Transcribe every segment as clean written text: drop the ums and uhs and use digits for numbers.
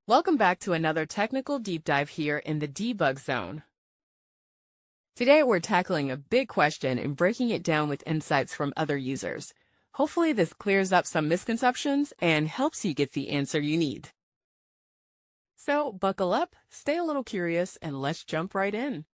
Welcome back to another technical deep dive here in the debug zone. Today we're tackling a big question and breaking it down with insights from other users. Hopefully this clears up some misconceptions and helps you get the answer you need. So buckle up, stay a little curious, and let's jump right in.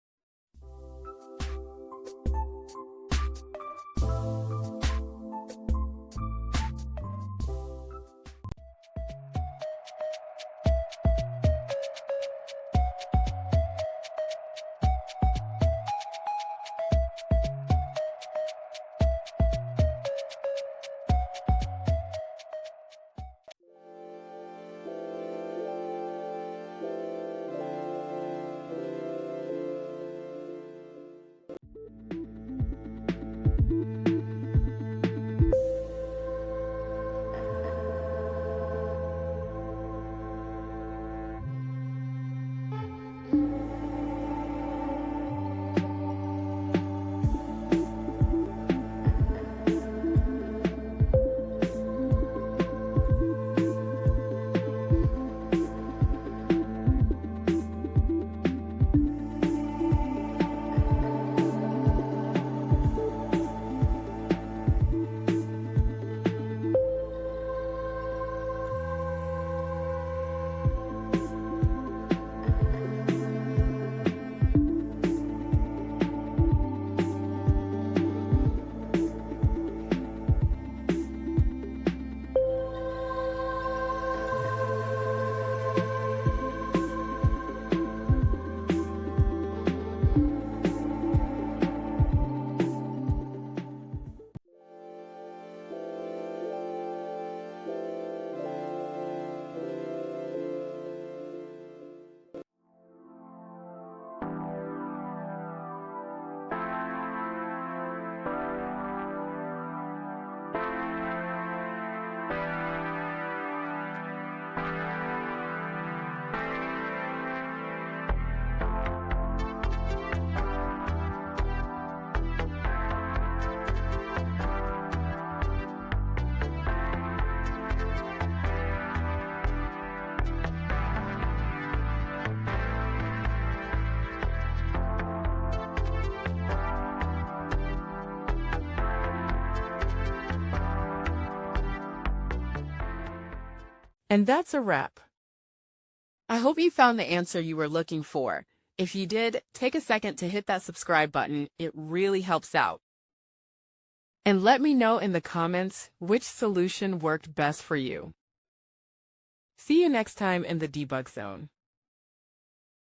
And that's a wrap. I hope you found the answer you were looking for. If you did, take a second to hit that subscribe button. It really helps out. And let me know in the comments which solution worked best for you. See you next time in the debug zone.